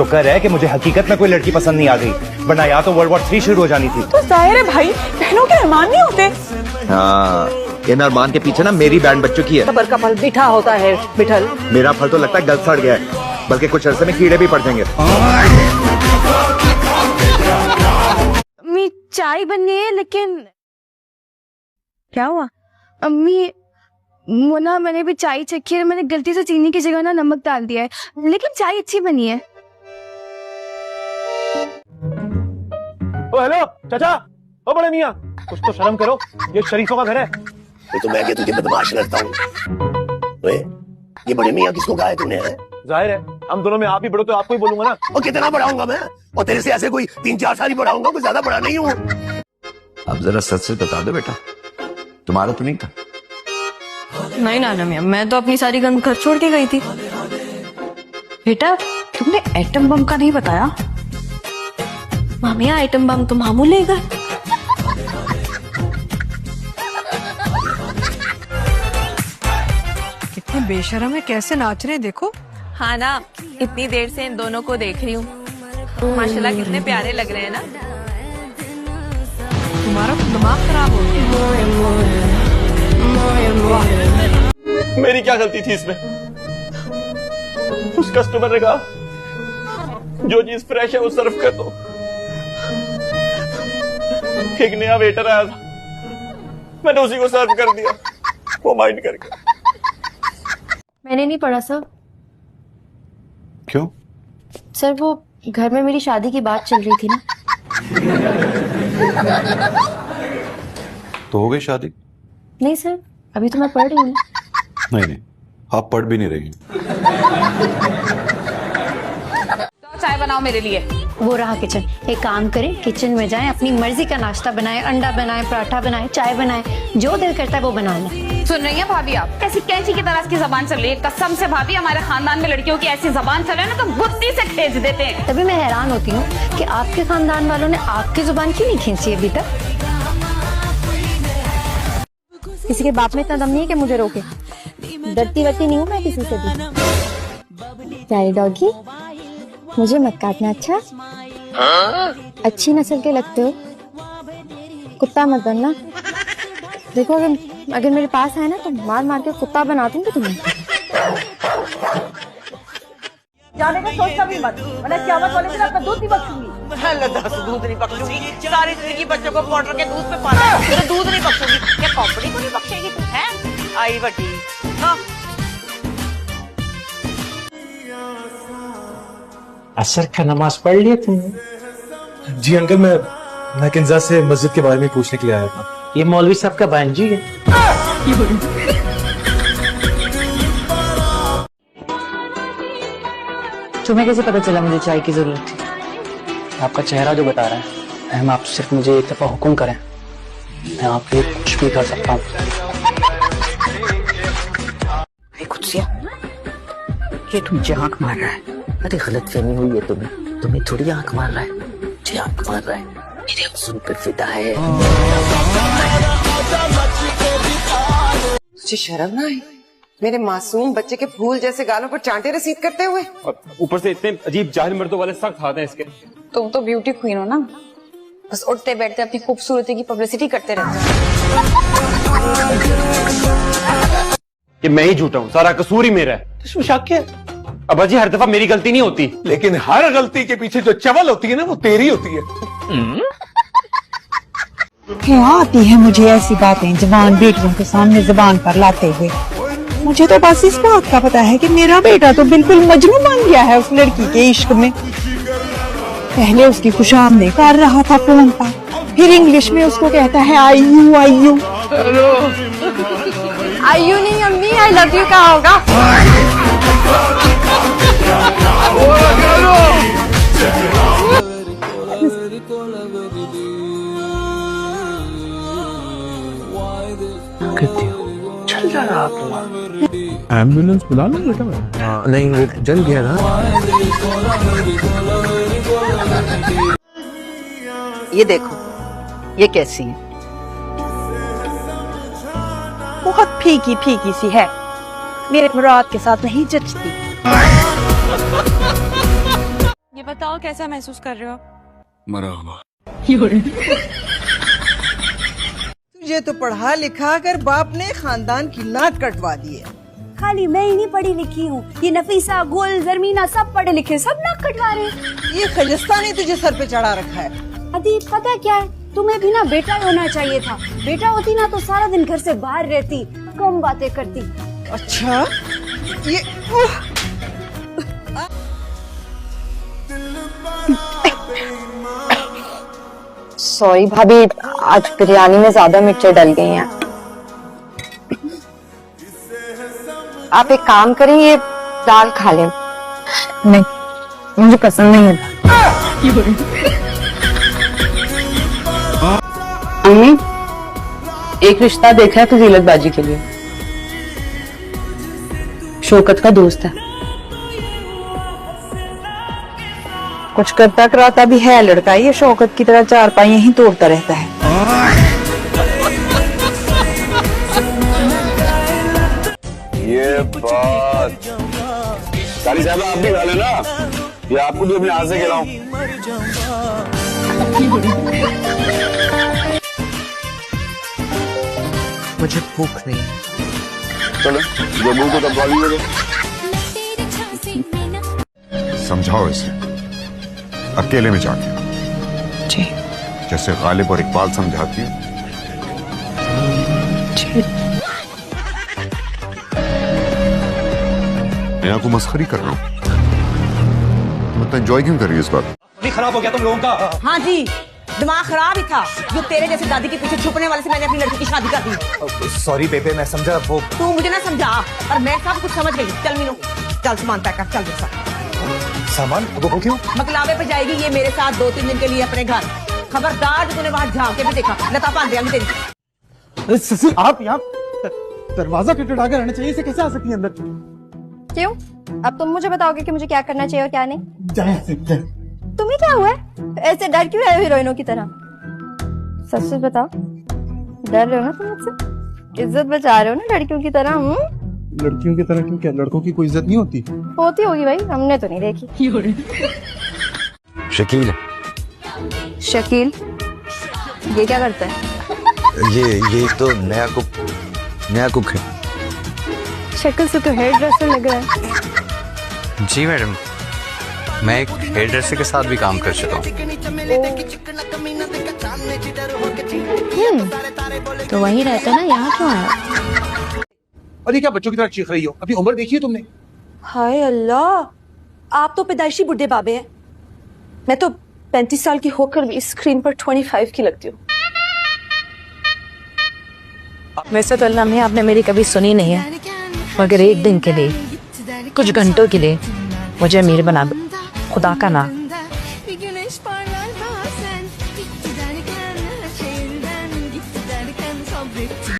शुक्र है कि मुझे हकीकत में कोई लड़की पसंद नहीं आ गई, वरना या तो वर्ल्ड वॉर 3 शुरू हो जानी थी। तो जाहिर है भाई, बहनों के अरमान नहीं होते। हाँ, इन अरमान के पीछे ना मेरी बैंड बच्चों की है। सबर का फल मीठा होता है मिठल। मेरा फल तो लगता है गल सड़ गया है, बल्कि कुछ अरसे में कीड़े भी पड़ जाएंगे। अम्मी चाय बननी है, लेकिन क्या हुआ अम्मी? वो ना मैंने भी चाय चखी है, मैंने गलती से चीनी की जगह ना नमक डाल दिया है, लेकिन चाय अच्छी बनी है। ओ हेलो चाचा, ओ बड़े मियाँ, कुछ तो शर्म करो, ये शरीफों का घर है। तो मैं क्या तुझे बदमाश लगता हूँ? ये बड़े मियाँ किसको कहा है तूने? जाहिर है हम दोनों में आप ही बड़ो तो आपको ही बोलूंगा ना। और कितना बढ़ाऊंगा मैं? और तेरे से ऐसे कोई 3-4 साल ही बढ़ाऊंगा, कोई ज्यादा बड़ा नहीं हूँ। अब जरा सच से बता दो बेटा, तुम्हारा तो नहीं था? नहीं नाना मियाँ, मैं तो अपनी सारी गंद घर छोड़ के गई थी। बेटा तुमने एटम बम का नहीं बताया। मामिया आइटम बम तो मामू ले गए। कितने बेशरम है, कैसे नाच रहे हैं देखो। हाँ ना, इतनी देर से इन दोनों को देख रही हूँ, माशाल्लाह कितने प्यारे लग रहे हैं ना। तुम्हारा तो दिमाग खराब हो गया। मेरी क्या गलती थी इसमें? उस कस्टमर ने कहा जो चीज फ्रेश है वो सर्व कर दो। एक नया वेटर आया था, मैंने उसी को सर्व कर दिया, वो माइंड करके। मैंने नहीं पढ़ा सर। क्यों? सर वो घर में मेरी शादी की बात चल रही थी ना। तो हो गई शादी? नहीं सर, अभी तो मैं पढ़ रही हूँ। नहीं, आप पढ़ भी नहीं रही। चाय बनाओ मेरे लिए। वो रहा किचन। एक काम करें, किचन में जाएं, अपनी मर्जी का नाश्ता बनाएं, अंडा बनाएं, पराठा बनाएं, चाय बनाएं, जो दिल करता है वो बना लें। सुन रही हैं भाभी आप? कैसी कैंची की तरह की जबान चल रही है। कसम से भाभी, हमारे खानदान में लड़कियों की ऐसी जबान चले ना तो गुत्ती से खींच देते हैं। तभी मैं हैरान होती हूँ कि आपके खानदान वालों ने आपकी जुबान क्यों नहीं खींची अभी तक। किसी के बाप में इतना दम नहीं है कि मुझे रोके। डरती वरती नहीं हूँ मैं किसी से भी। प्यारी डॉगी, मुझे मत काटना अच्छा? अच्छी नस्ल के लगते हो, कुत्ता मत बनना। देखो अगर मेरे पास है ना तो मार मार के कुत्ता बना दूंगी तुम्हें। जाने का सोचना भी मत, वरना क़यामत वाले दिन आपका दूध नहीं बख्शूंगी। दूध नहीं बख्शूंगी, सारी जिंदगी बच्चों को पाउडर के दूध पे पाला, तो दूध नहीं बख्शूंगी। क्या कंपनी को नहीं बख्शेगी तू? है आई बटी। हाँ असर का नमाज पढ़ लिया तुमने? जी अंकल, मैं किंजा से मस्जिद के बारे में पूछने के लिए आया था। ये मौलवी साहब का भांजी है। तुम्हें कैसे पता चला मुझे चाय की जरूरत थी? आपका चेहरा जो बता रहा है। अहम, आप सिर्फ मुझे एक दफा हुक्म करें, मैं आपके लिए कुछ भी कर सकता हूँ। ये तुम मुझे आंख मार रहा है। अरे गलत फहमी हुई है तुम्हें थोड़ी आंख मार रहा है, मुझे आंख मार रहा है, मेरे हुस्न पे फिदा है। मुझे शर्म ना आई मेरे मासूम बच्चे के फूल जैसे गालों पर चांटे रसीद करते हुए। और ऊपर से इतने अजीब जाहिल मर्दों वाले सख्त हाथ हैं इसके। तुम तो ब्यूटी क्वीन हो ना, बस उठते बैठते अपनी खूबसूरती की पब्लिसिटी करते रहते हो। कि मैं ही झूठा हूँ, सारा कसूर ही मेरा है। इसमें शक है? अब जी हर दफा मेरी गलती नहीं होती, लेकिन हर गलती के पीछे जो चवल होती है ना, वो तेरी होती है। क्या आती है मुझे ऐसी बातें जवान बेटियों के सामने जुबान पर लाते हुए। मुझे तो बस इस बात का पता है कि मेरा बेटा तो बिल्कुल मजनू बन गया है उस लड़की के इश्क में। पहले उसकी खुशामदीद कर रहा था फोन पर, फिर इंग्लिश में उसको कहता है I you I you. I you नहीं अम्मी, आई लव यू का होगा। चल जा रहा आप। एम्बुलेंस बुला लो बेटा। नहीं, वो जल गया ना। ये देखो, ये कैसी है? बहुत फीकी फीकी सी है, मेरे मुराद के साथ नहीं जचती। बताओ कैसा महसूस कर रहे हो? मरा हुआ। तुझे तो पढ़ा लिखा कर बाप ने खानदान की नाक कटवा दी है। खाली मैं ही नहीं पढ़ी लिखी हूँ, ये नफीसा, गुल, जरमीना सब पढ़े लिखे, सब नाक कटवा रहे हैं। ये खलिस्ता ने तुझे सर पे चढ़ा रखा है। अदी पता क्या है, तुम्हें भी ना बेटा होना चाहिए था। बेटा होती ना तो सारा दिन घर से बाहर रहती, कम बातें करती। अच्छा ये सॉरी भाभी, आज बिरयानी में ज्यादा मिर्चें डल गई हैं। आप एक काम करें, ये दाल खा लें। नहीं, मुझे पसंद नहीं है। अम्मी, एक रिश्ता देखा है फजीलत बाजी के लिए। शौकत का दोस्त है। कुछ करता कराता भी है लड़का, ये शौकत की तरह चारपाई ही तोड़ता रहता है। ये बात सारी साहब आप भी खा लेना, ये आपको भी अपने हाथ से खिलाऊं। मुझे भूख नहीं। चलो जम्मू को तब गाली दे। समझाओ इसे अकेले में जाके, जी जैसे गालिब और इकबाल समझाती है। मैं आपको मस्खरी कर रहा हूँ, तुम इतना एंजॉय क्यों कर रही है इस बात? नहीं खराब हो गया तुम लोगों का? हाँ जी, दिमाग खराब ही था जो तेरे जैसे दादी के पीछे छुपने वाले से मैंने अपनी लड़की की शादी कर दी। सॉरी बेबे, मैं समझा वो। तू मुझे ना समझा, और मैं सब कुछ समझ गई। चल मीनू, चल सामान पैक कर, चल जैसा सामान वो क्यों? बकलावे पे जाएगी ये मेरे साथ 2-3 दिन के लिए अपने घर। खबरदार जो तूने वहाँ झाँक के भी देखा, लता बांध देंगी तेरी। आप यहाँ दरवाजा खटखटा के रहना चाहिए, इसे कैसे आ सकती है अंदर? क्यों? अब तुम मुझे बताओगे कि मुझे क्या करना चाहिए और क्या नहीं? तुम्हें क्या हुआ है? ऐसे डर क्यों रहे हो हीरोइनों की तरह? सच सच बताओ, डर रहे हो ना तुम मुझसे? इज्जत बचा रहे हो ना लड़कियों की तरह? लड़कियों की तरह क्यों? क्या लड़कों की कोई इज्जत नहीं होती? होती होगी भाई, हमने तो नहीं देखी। शकील शकील ये क्या करता है? ये तो नया कुक है। शक्ल से तो हेयर ड्रेसर लग रहा है। जी मैडम, मैं एक हेयर ड्रेसर के साथ भी काम कर चुका हूँ। तो वहीं रहता ना, यहाँ क्यों आया? अरे क्या बच्चों की तरह चीख रही हो? अभी उम्र देखी है तुमने? हाय अल्लाह, आप तो पैदाइशी बुढ़े बाबे हैं। मैं तो 35 साल की होकर भी स्क्रीन पर 25 की लगती हूँ। वैसे तो अल्लाह में आपने मेरी कभी सुनी नहीं है, मगर एक दिन के लिए, कुछ घंटों के लिए मुझे अमीर बना दो, खुदा का नाम।